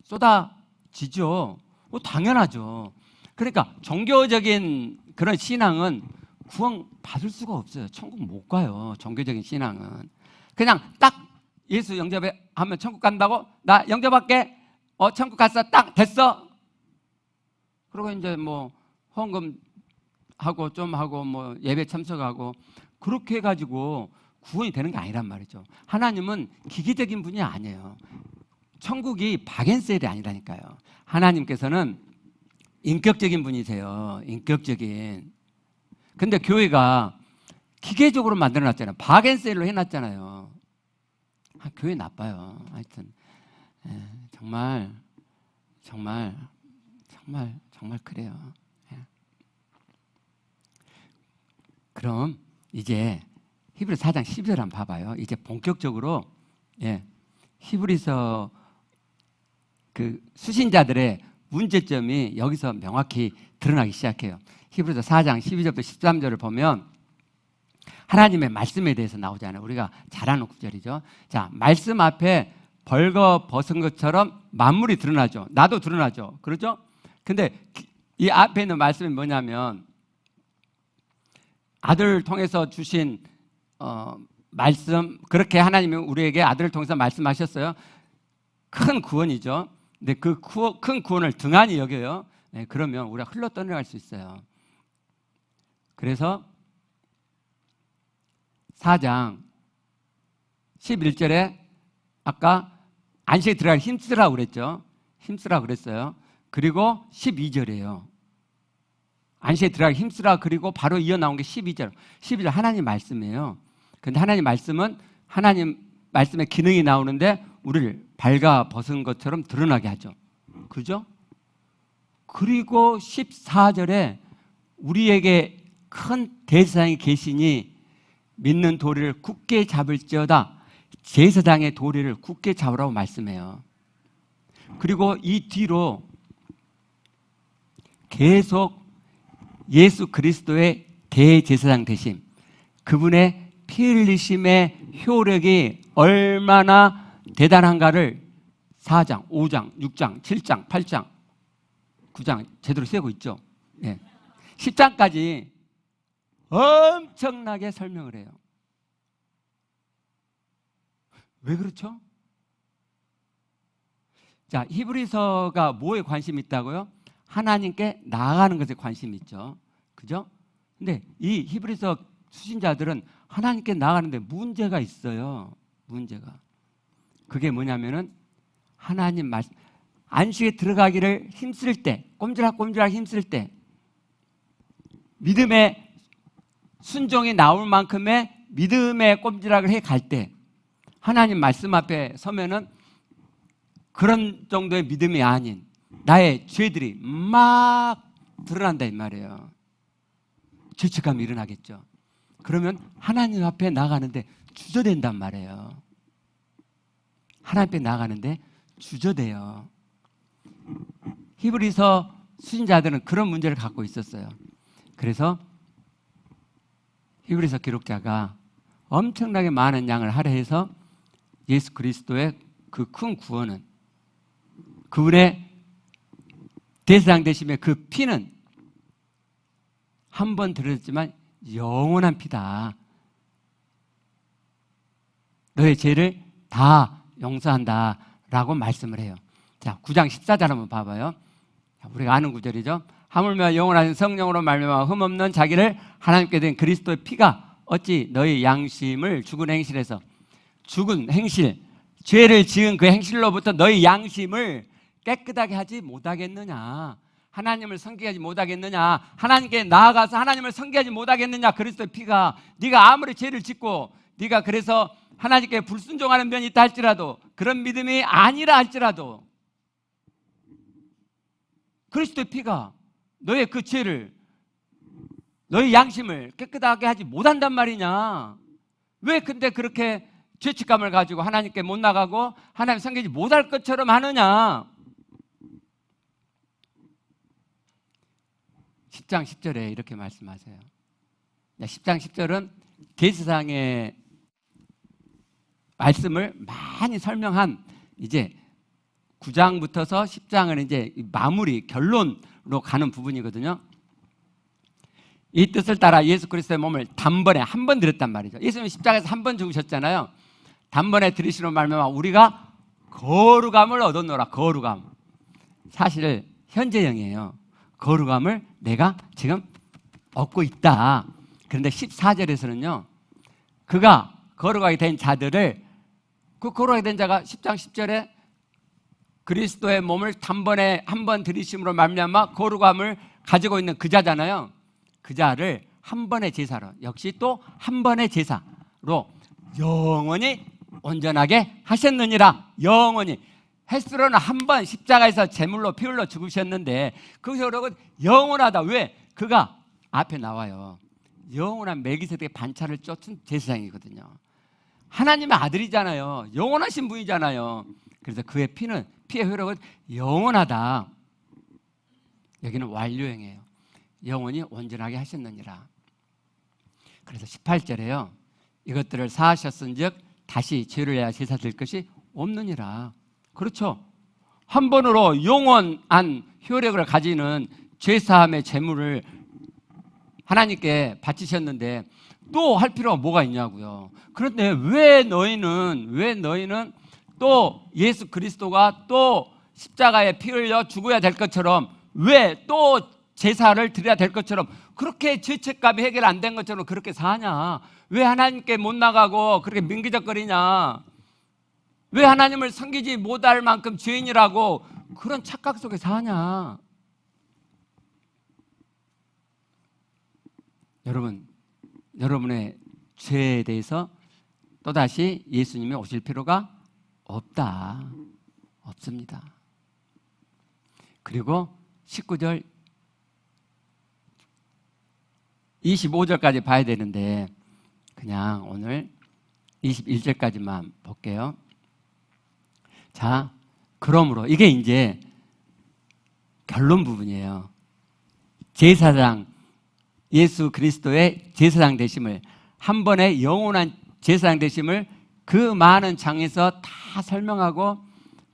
쏟아지죠. 당연하죠. 그러니까 종교적인 그런 신앙은 구원 받을 수가 없어요. 천국 못 가요. 종교적인 신앙은 그냥 딱 예수 영접하면 천국 간다고, 나 영접할게, 천국 갔어, 딱 됐어. 그리고 이제 헌금하고 좀 하고 예배 참석하고 그렇게 해가지고 구원이 되는 게 아니란 말이죠. 하나님은 기계적인 분이 아니에요. 천국이 박앤셀이 아니라니까요. 하나님께서는 인격적인 분이세요. 인격적인. 근데 교회가 기계적으로 만들어놨잖아요. 박앤셀로 해놨잖아요. 교회 나빠요. 하여튼 정말 그래요. 그럼 이제 히브리 4장 12절 한번 봐봐요. 이제 본격적으로 히브리서 그 수신자들의 문제점이 여기서 명확히 드러나기 시작해요. 히브리서 4장 12절부터 13절을 보면 하나님의 말씀에 대해서 나오잖아요. 우리가 잘 아는 구절이죠. 자, 말씀 앞에 벌거 벗은 것처럼 만물이 드러나죠. 나도 드러나죠. 그렇죠? 근데 이 앞에 있는 말씀이 뭐냐면 아들을 통해서 주신 말씀, 그렇게 하나님이 우리에게 아들을 통해서 말씀하셨어요. 큰 구원이죠. 근데 그 큰 구원을 등한히 여겨요. 네, 그러면 우리가 흘러 떠내갈 수 있어요. 그래서 4장 11절에 아까 안식에 들어갈 힘쓰라고 그랬죠. 힘쓰라고 그랬어요. 그리고 12절이에요. 안식에 들어갈 힘쓰라. 그리고 바로 이어 나온 게 12절. 12절 하나님 말씀이에요. 근데 하나님 말씀은 하나님 말씀의 기능이 나오는데 우리를 발가 벗은 것처럼 드러나게 하죠. 그죠? 그리고 14절에 우리에게 큰 대제사장이 계시니 믿는 도리를 굳게 잡을지어다. 제사장의 도리를 굳게 잡으라고 말씀해요. 그리고 이 뒤로 계속 예수 그리스도의 대제사장 되심, 그분의 피 흘리심의 효력이 얼마나 대단한가를 4장, 5장, 6장, 7장, 8장, 9장 제대로 세고 있죠. 네. 10장까지 엄청나게 설명을 해요. 왜 그렇죠? 자, 히브리서가 뭐에 관심이 있다고요? 하나님께 나아가는 것에 관심이 있죠. 그죠? 근데 이 히브리서 수신자들은 하나님께 나아가는데 문제가 있어요. 문제가. 그게 뭐냐면은 하나님 말씀, 안식에 들어가기를 힘쓸 때, 꼼지락꼼지락 힘쓸 때, 믿음의 순종이 나올 만큼의 믿음의 꼼지락을 해 갈 때, 하나님 말씀 앞에 서면은 그런 정도의 믿음이 아닌 나의 죄들이 막 드러난다 이 말이에요. 죄책감이 일어나겠죠. 그러면 하나님 앞에 나가는데 주저된단 말이에요. 하나님 앞에 나가는데 주저돼요. 히브리서 수신자들은 그런 문제를 갖고 있었어요. 그래서 히브리서 기록자가 엄청나게 많은 양을 할애해서 예수 그리스도의 그 큰 구원은, 그분의 대제사장 되심의 그 피는 한 번 들었지만 영원한 피다. 너의 죄를 다 용서한다 라고 말씀을 해요. 자, 9장 14절 한번 봐봐요. 우리가 아는 구절이죠. 하물며 영원하신 성령으로 말미암아 흠없는 자기를 하나님께 된 그리스도의 피가 어찌 너희 양심을 죽은 행실에서, 죽은 행실, 죄를 지은 그 행실로부터 너희 양심을 깨끗하게 하지 못하겠느냐. 하나님을 섬기지 못하겠느냐. 하나님께 나아가서 하나님을 섬기지 못하겠느냐. 그리스도의 피가, 네가 아무리 죄를 짓고 네가 그래서 하나님께 불순종하는 면이 있다 할지라도, 그런 믿음이 아니라 할지라도 그리스도의 피가 너의 그 죄를, 너의 양심을 깨끗하게 하지 못한단 말이냐. 왜 근데 그렇게 죄책감을 가지고 하나님께 못 나가고 하나님 섬기지 못할 것처럼 하느냐. 10장 10절에 이렇게 말씀하세요. 10장 10절은 대제사장의 말씀을 많이 설명한, 이제 9장부터서 10장은 이제 마무리, 결론으로 가는 부분이거든요. 이 뜻을 따라 예수 그리스도의 몸을 단번에 한 번 드렸단 말이죠. 예수님은 십자가에서 한 번 죽으셨잖아요. 단번에 들이시로 말미암아 우리가 거룩함을 얻었노라. 거룩함. 사실 현재형이에요. 거룩함을 내가 지금 얻고 있다. 그런데 14절에서는요, 그가 거룩하게 된 자들을, 그 거룩하게 된 자가 10장 10절에 그리스도의 몸을 단번에 한 번 들이심으로 말미암아 거룩함을 가지고 있는 그 자잖아요. 그 자를 한 번의 제사로, 역시 또 한 번의 제사로 영원히 온전하게 하셨느니라. 영원히. 헬스로는 한 번 십자가에서 제물로 피 흘러 죽으셨는데 거기서 그러고 영원하다. 왜? 그가 앞에 나와요. 영원한 멜기세덱의 반차를 쫓은 제사장이거든요. 하나님의 아들이잖아요. 영원하신 분이잖아요. 그래서 그의 피의 효력은 영원하다. 여기는 완료형이에요. 영원히 온전하게 하셨느니라. 그래서 18절에요. 이것들을 사하셨은즉 다시 죄를 내야 제사 될 것이 없느니라. 그렇죠. 한 번으로 영원한 효력을 가지는 죄사함의 제물을 하나님께 바치셨는데 또 할 필요가 뭐가 있냐고요. 그런데 왜 너희는 또 예수 그리스도가 또 십자가에 피 흘려 죽어야 될 것처럼, 왜 또 제사를 드려야 될 것처럼, 그렇게 죄책감이 해결 안 된 것처럼 그렇게 사냐? 왜 하나님께 못 나가고 그렇게 민기적거리냐? 왜 하나님을 섬기지 못할 만큼 죄인이라고 그런 착각 속에 사냐? 여러분의 죄에 대해서 또다시 예수님이 오실 필요가 없습니다. 그리고 19절 25절까지 봐야 되는데 그냥 오늘 21절까지만 볼게요. 자, 그러므로 이게 이제 결론 부분이에요. 제사장, 예수 그리스도의 제사장 되심을, 한 번의 영원한 제사장 되심을 그 많은 장에서 다 설명하고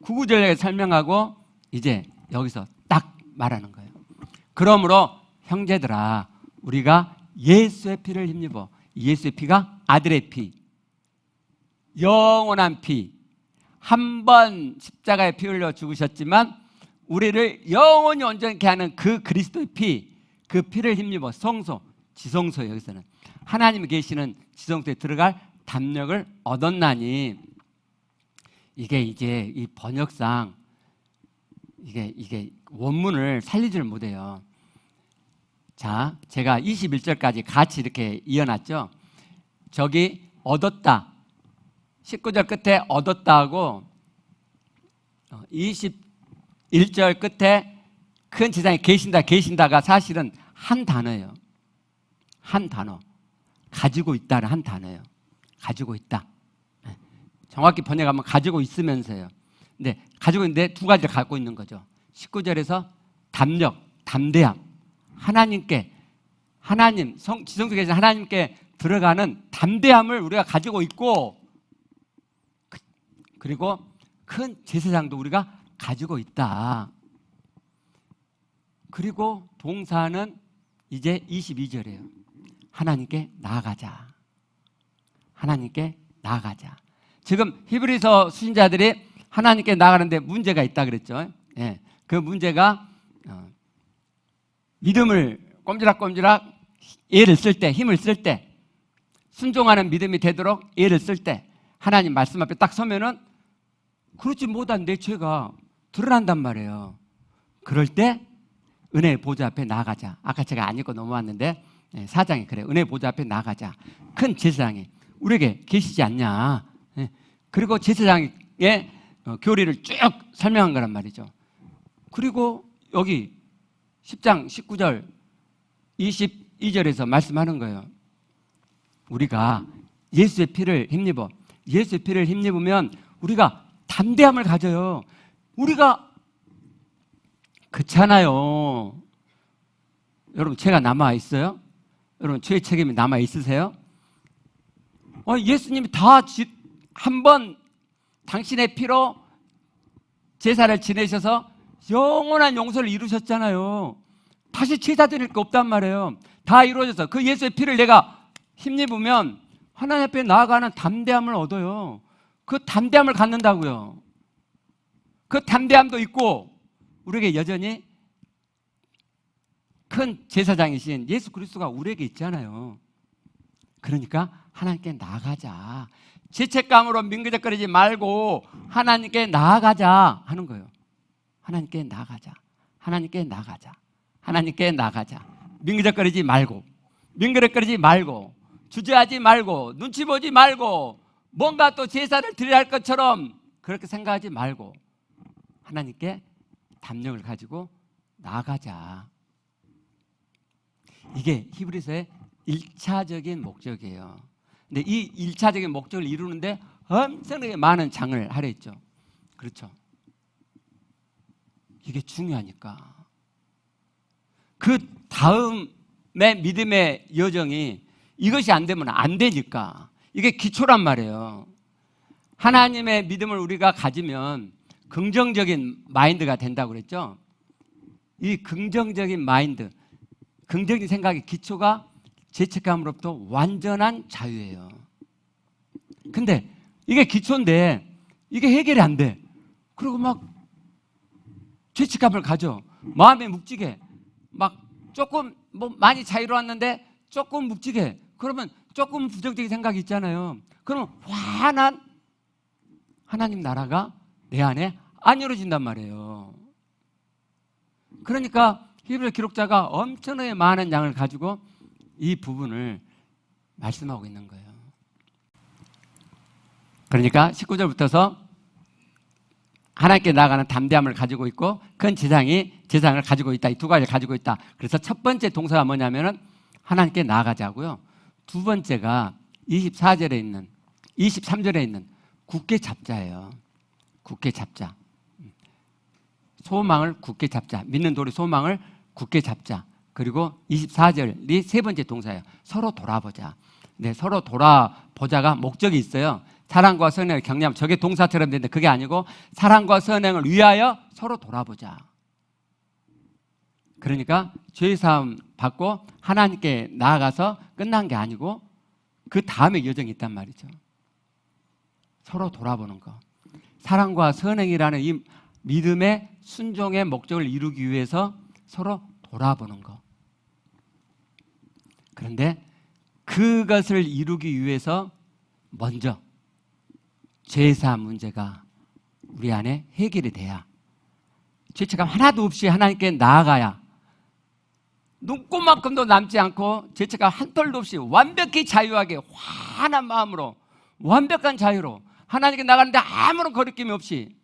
구구절절하게 설명하고 이제 여기서 딱 말하는 거예요. 그러므로 형제들아, 우리가 예수의 피를 힘입어, 예수의 피가 아들의 피, 영원한 피, 한 번 십자가에 피 흘려 죽으셨지만 우리를 영원히 온전케 하는 그 그리스도의 피, 그 피를 힘입어 성소, 지성소에, 여기서는 하나님이 계시는 지성소에 들어갈 담력을 얻었나니. 이게 이제 이 번역상 이게 원문을 살리지를 못해요. 자, 제가 21절까지 같이 이렇게 이어놨죠. 저기 얻었다, 19절 끝에 얻었다 하고 21절 끝에 큰 지상에 계신다가 사실은 한 단어예요. 한 단어. 가지고 있다는 한 단어예요. 가지고 있다. 정확히 번역하면 가지고 있으면서요. 근데 가지고 있는데 두 가지를 갖고 있는 거죠. 19절에서 담력, 담대함. 하나님께, 하나님, 지성소에 계신 하나님께 들어가는 담대함을 우리가 가지고 있고, 그리고 큰 제사장도 우리가 가지고 있다. 그리고 동사는 이제 22절이에요. 하나님께 나아가자. 하나님께 나아가자. 지금 히브리서 수신자들이 하나님께 나아가는데 문제가 있다 그랬죠. 예, 그 문제가 믿음을 꼼지락꼼지락 애를 쓸 때, 힘을 쓸 때, 순종하는 믿음이 되도록 애를 쓸 때, 하나님 말씀 앞에 딱 서면은 그렇지 못한 내 죄가 드러난단 말이에요. 그럴 때 은혜의 보좌 앞에 나아가자. 아까 제가 안 읽고 넘어왔는데 4장에 그래요. 은혜의 보좌 앞에 나아가자. 큰 제사장이 우리에게 계시지 않냐. 그리고 제사장의 교리를 쭉 설명한 거란 말이죠. 그리고 여기 10장 19절 22절에서 말씀하는 거예요. 우리가 예수의 피를 힘입어, 예수의 피를 힘입으면 우리가 담대함을 가져요. 우리가 그렇잖아요. 여러분, 죄가 남아 있어요? 여러분, 죄의 책임이 남아 있으세요? 예수님이 다 한 번 당신의 피로 제사를 지내셔서 영원한 용서를 이루셨잖아요. 다시 제사 드릴 게 없단 말이에요. 다 이루어져서 그 예수의 피를 내가 힘입으면 하나님 앞에 나아가는 담대함을 얻어요. 그 담대함을 갖는다고요. 그 담대함도 있고 우리에게 여전히 큰 제사장이신 예수 그리스도가 우리에게 있잖아요. 그러니까 하나님께 나아가자. 죄책감으로 민기적거리지 말고 하나님께 나아가자 하는 거예요. 하나님께 나아가자. 하나님께 나아가자. 하나님께 나아가자. 민기적거리지 말고, 민기적거리지 말고, 주저하지 말고, 눈치 보지 말고, 뭔가 또 제사를 드려야 할 것처럼 그렇게 생각하지 말고 하나님께 담력을 가지고 나아가자. 이게 히브리서의 1차적인 목적이에요. 근데 이 1차적인 목적을 이루는데 엄청나게 많은 장을 할애했죠. 그렇죠. 이게 중요하니까. 그 다음의 믿음의 여정이 이것이 안 되면 안 되니까 이게 기초란 말이에요. 하나님의 믿음을 우리가 가지면 긍정적인 마인드가 된다고 그랬죠. 이 긍정적인 마인드, 긍정적인 생각의 기초가 죄책감으로부터 완전한 자유예요. 근데 이게 기초인데 이게 해결이 안 돼. 그리고 막 죄책감을 가져. 마음에 묵직해. 막 조금 많이 자유로웠는데 조금 묵직해. 그러면 조금 부정적인 생각이 있잖아요. 그러면 환한 하나님 나라가 내 안에 안 이루어진단 말이에요. 그러니까 히브리 기록자가 엄청나게 많은 양을 가지고 이 부분을 말씀하고 있는 거예요. 그러니까 19절부터서 하나님께 나아가는 담대함을 가지고 있고 큰 재상을 가지고 있다. 이 두 가지를 가지고 있다. 그래서 첫 번째 동사가 뭐냐면은 하나님께 나아가자고요. 두 번째가 23절에 있는 굳게 잡자예요. 굳게 잡자. 소망을 굳게 잡자. 믿는 도리 소망을 굳게 잡자. 그리고 24절이 세 번째 동사예요. 서로 돌아보자. 네, 서로 돌아보자가 목적이 있어요. 사랑과 선행을 격려하면 저게 동사처럼 되는데 그게 아니고 사랑과 선행을 위하여 서로 돌아보자. 그러니까 죄사함 받고 하나님께 나아가서 끝난 게 아니고 그 다음에 여정이 있단 말이죠. 서로 돌아보는 거. 사랑과 선행이라는 이 믿음의 순종의 목적을 이루기 위해서 서로 돌아보는 거. 그런데 그것을 이루기 위해서 먼저 죄사함 문제가 우리 안에 해결이 돼야, 죄책감 하나도 없이 하나님께 나아가야 눈꼽만큼도 남지 않고 죄책감 한 털도 없이 완벽히 자유하게 환한 마음으로 완벽한 자유로 하나님께 나가는데 아무런 거리낌이 없이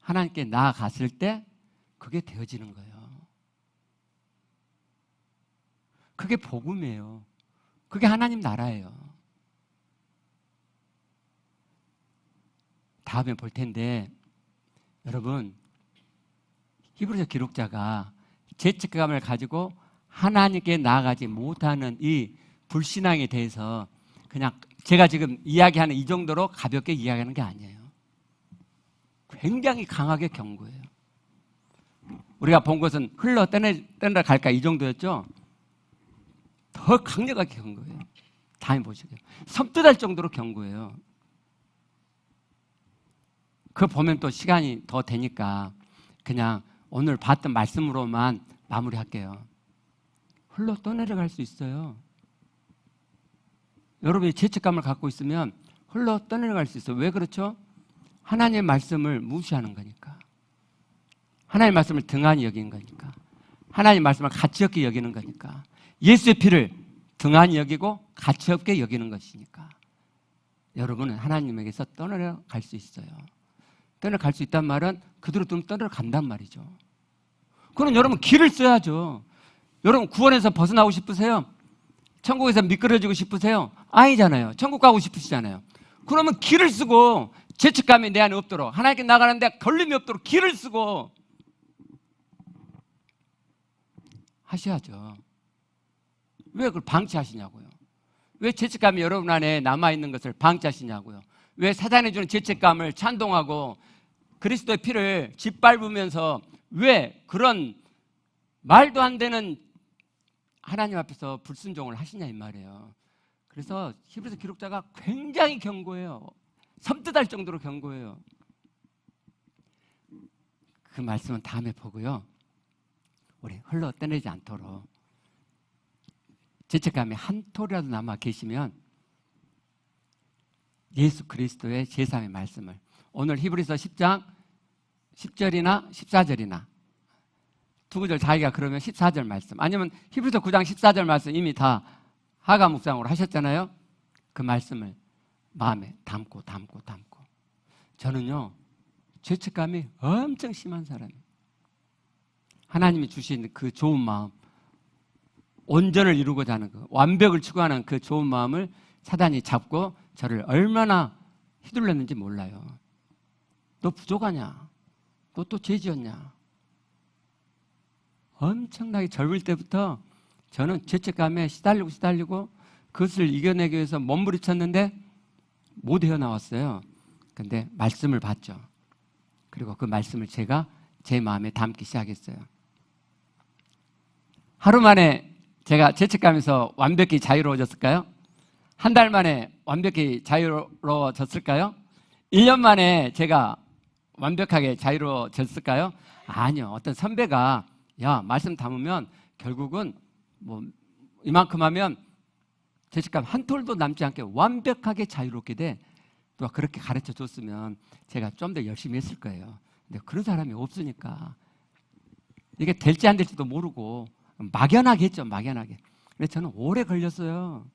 하나님께 나아갔을 때 그게 되어지는 거예요. 그게 복음이에요. 그게 하나님 나라예요. 다음에 볼 텐데 여러분, 히브리서 기록자가 죄책감을 가지고 하나님께 나아가지 못하는 이 불신앙에 대해서 그냥 제가 지금 이야기하는 이 정도로 가볍게 이야기하는 게 아니에요. 굉장히 강하게 경고해요. 우리가 본 것은 흘러 떠나 갈까 이 정도였죠. 더 강력하게 경고해요. 다음에 보시게요. 섬뜩할 정도로 경고해요. 그거 보면 또 시간이 더 되니까 그냥 오늘 봤던 말씀으로만 마무리할게요. 흘러 떠내려갈 수 있어요. 여러분이 죄책감을 갖고 있으면 흘러 떠내려갈 수 있어요. 왜 그렇죠? 하나님의 말씀을 무시하는 거니까. 하나님의 말씀을 등한히 여기는 거니까. 하나님의 말씀을 가치 없게 여기는 거니까. 예수의 피를 등한히 여기고 가치 없게 여기는 것이니까. 여러분은 하나님에게서 떠내려갈 수 있어요. 떠내려갈 수 있단 말은 그대로 두면 떠내려간단 말이죠. 그럼 여러분 길을 써야죠. 여러분 구원에서 벗어나고 싶으세요? 천국에서 미끄러지고 싶으세요? 아니잖아요. 천국 가고 싶으시잖아요. 그러면 길을 쓰고 죄책감이 내 안에 없도록, 하나님께 나가는데 걸림이 없도록 길을 쓰고 하셔야죠. 왜 그걸 방치하시냐고요. 왜 죄책감이 여러분 안에 남아있는 것을 방치하시냐고요. 왜 사단이 주는 죄책감을 찬동하고 그리스도의 피를 짓밟으면서 왜 그런 말도 안 되는 하나님 앞에서 불순종을 하시냐 이 말이에요. 그래서 히브리서 기록자가 굉장히 경고해요. 섬뜩할 정도로 경고해요. 그 말씀은 다음에 보고요. 우리 흘러 떠내지 않도록 죄책감이 한 톨이라도 남아 계시면 예수 그리스도의 제3의 말씀을 오늘 히브리서 10장 10절이나 14절이나 두 구절 자기가 그러면 14절 말씀, 아니면 히브리서 9장 14절 말씀 이미 다 하가 묵상으로 하셨잖아요. 그 말씀을 마음에 담고 저는요 죄책감이 엄청 심한 사람이에요. 하나님이 주신 그 좋은 마음, 온전을 이루고자 하는 그 완벽을 추구하는 그 좋은 마음을 사단이 잡고 저를 얼마나 휘둘렀는지 몰라요. 너 부족하냐? 너 또 죄 지었냐? 엄청나게 젊을 때부터 저는 죄책감에 시달리고 그것을 이겨내기 위해서 몸부림쳤는데 못 헤어나왔어요. 근데 말씀을 봤죠. 그리고 그 말씀을 제가 제 마음에 담기 시작했어요. 하루 만에 제가 죄책감에서 완벽히 자유로워졌을까요? 한 달 만에 완벽히 자유로워졌을까요? 1년 만에 제가 완벽하게 자유로워졌을까요? 아니요. 어떤 선배가 야, 말씀 담으면 결국은 뭐 이만큼 하면 죄책감 한 톨도 남지 않게 완벽하게 자유롭게 돼. 누가 그렇게 가르쳐 줬으면 제가 좀 더 열심히 했을 거예요. 근데 그런 사람이 없으니까 이게 될지 안 될지도 모르고 막연하게 했죠. 막연하게. 근데 저는 오래 걸렸어요.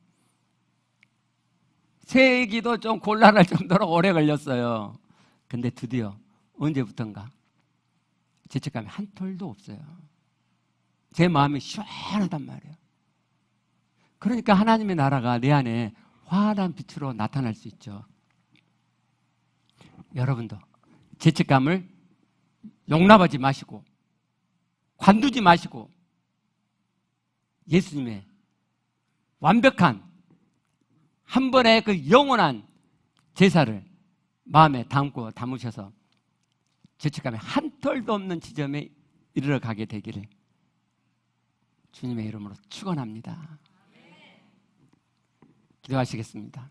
세기도 좀 곤란할 정도로 오래 걸렸어요. 근데 드디어 언제부턴가 죄책감이 한 톨도 없어요. 제 마음이 시원하단 말이에요. 그러니까 하나님의 나라가 내 안에 환한 빛으로 나타날 수 있죠. 여러분도 죄책감을 용납하지 마시고 관두지 마시고 예수님의 완벽한 한 번의 그 영원한 제사를 마음에 담으셔서 죄책감이 한 톨도 없는 지점에 이르러 가게 되기를 주님의 이름으로 축원합니다. 기도하시겠습니다.